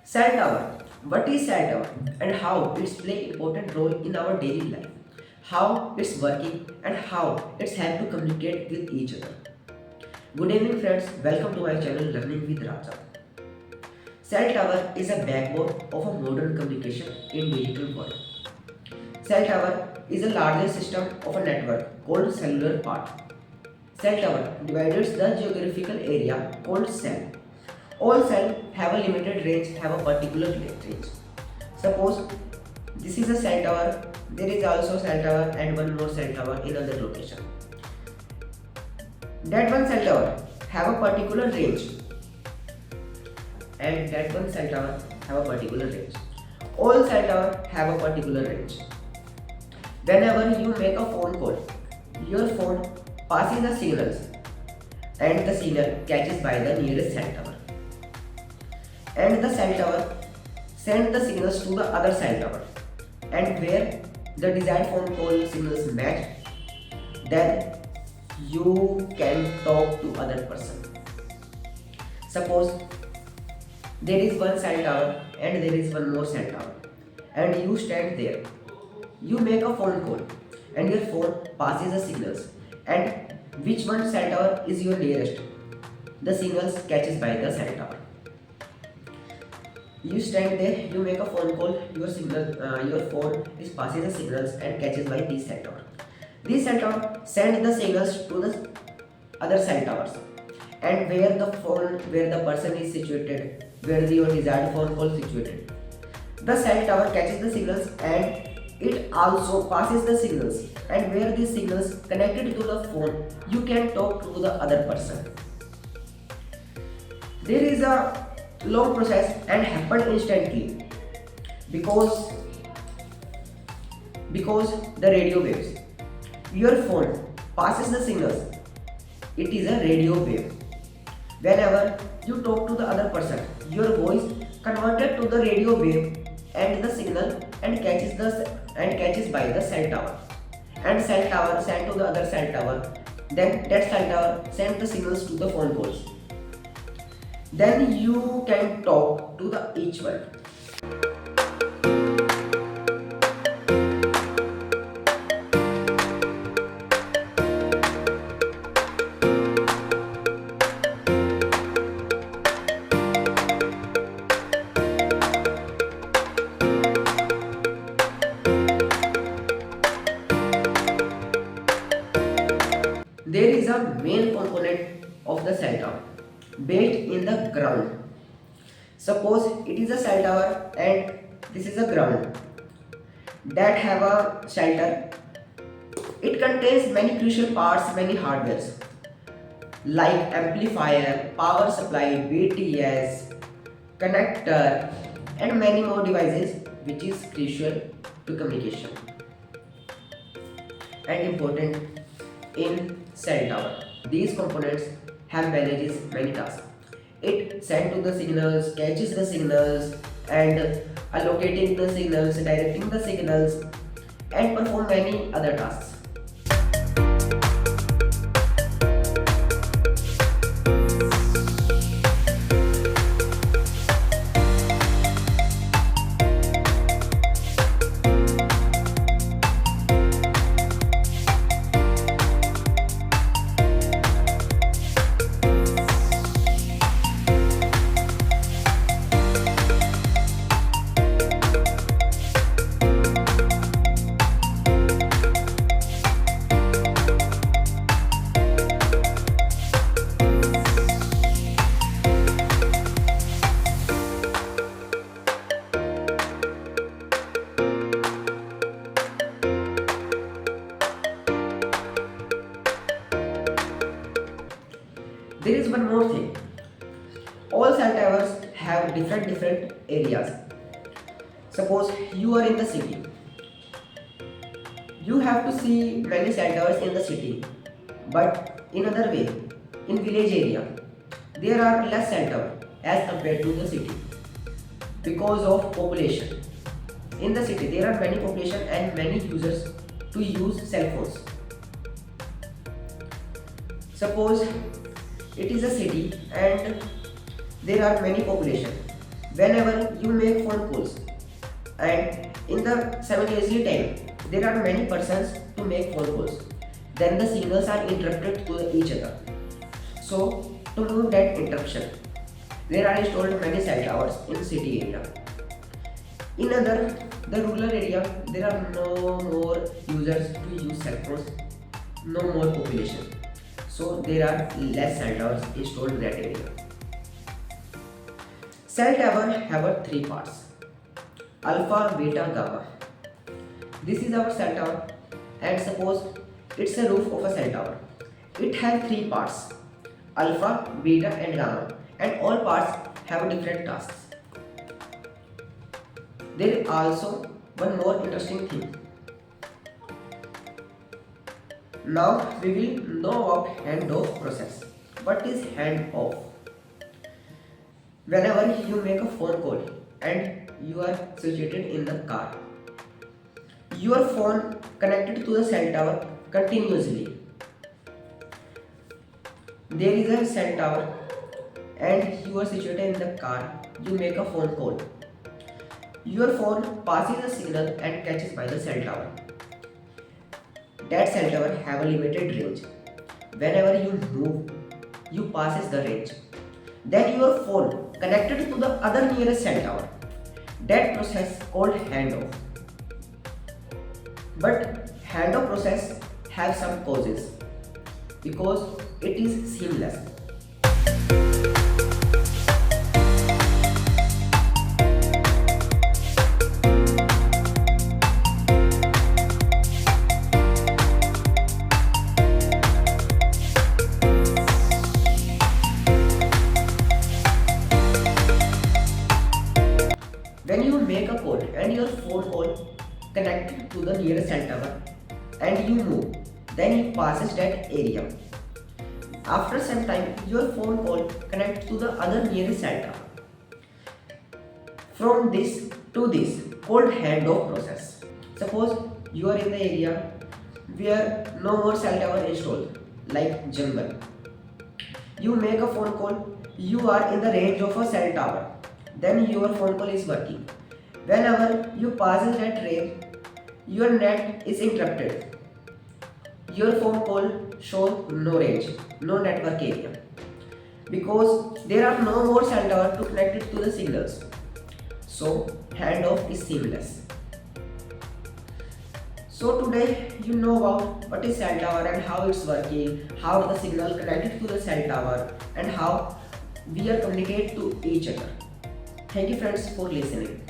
Cell tower. What is cell tower and how it's play important role in our daily life? How it's working and how it's help to communicate with each other. Good evening friends, welcome to my channel Learning with Raja. Cell tower is a backbone of a modern communication in digital world. Cell tower is a larger system of a network called cellular part. Cell tower divides the geographical area called cell. All cells have a limited range, have a particular range. Suppose this is a cell tower, there is also cell tower and one more cell tower in other location. That one cell tower have a particular range and that one cell tower have a particular range. All cell tower have a particular range. Whenever you make a phone call, your phone passes the signals and the signal catches by the nearest cell tower. And the cell tower send the signals to the other cell tower, and where the desired phone call signals match, then you can talk to other person. Suppose there is one cell tower and there is one more cell tower, and you stand there. You make a phone call and your phone passes the signals, and which one cell tower is your nearest, the signals catches by the cell tower. You stand there, you make a phone call, your phone is passing the signals and catches by these cell tower. These cell tower send the signals to the other cell towers, and where the person is situated, where your desired phone call situated, the cell tower catches the signals and it also passes the signals, and where these signals connected to the phone, you can talk to the other person. There is a long process and happen instantly because the radio waves, your phone passes the signals, it is a radio wave. Whenever you talk to the other person, your voice converted to the radio wave and the signal and catches by the cell tower, and cell tower send to the other cell tower, then that cell tower send the signals to the phone calls, then you can talk to the each one. There is a main component of the cell tower based in the ground. Suppose it is a cell tower and this is a ground that have a shelter. It contains many crucial parts, many hardwares like amplifier, power supply, BTS, connector, and many more devices which is crucial to communication and important in cell tower. These components have manages many tasks. It send to the signals, catches the signals, and allocating the signals, directing the signals, and perform many other tasks. There is one more thing. All cell towers have different areas. Suppose you are in the city. You have to see many cell towers in the city. But in other way, in village area, there are less cell towers as compared to the city because of population. In the city, there are many population and many users to use cell phones. Suppose it is a city and there are many population, Whenever you make phone calls and in the simultaneously time there are many persons to make phone calls, then the signals are interrupted to each other. So to remove that interruption, there are installed many cell towers in city area. In the rural area, there are no more users to use cell phones, no more population. So there are less cell towers installed in that area. Cell tower have three parts: alpha, beta, gamma. This is our cell tower, and suppose it's a roof of a cell tower. It has three parts: alpha, beta, and gamma, and all parts have different tasks. There is also one more interesting thing. Now we will know about handoff process. What is handoff? Whenever you make a phone call and you are situated in the car, your phone connected to the cell tower continuously. There is a cell tower and you are situated in the car, you make a phone call. Your phone passes a signal and catches by the cell tower. That cell tower have a limited range. Whenever you move, you passes the range. Then your phone connected to the other nearest cell tower. That process called handoff. But handoff process have some causes because it is seamless. When you make a call and your phone call connected to the nearest cell tower and you move, then it passes that area. After some time, your phone call connects to the other nearest cell tower. From this to this called handoff process. Suppose you are in the area where no more cell tower installed, like jungle. You make a phone call, you are in the range of a cell tower. Then your phone call is working. Whenever you pass that range, your net is interrupted. Your phone call shows no range, no network area, because there are no more cell tower to connect it to the signals. So handoff is seamless. So today you know about what is cell tower and how it's working, how the signal connected to the cell tower, and how we are communicate to each other. Thank you friends for listening.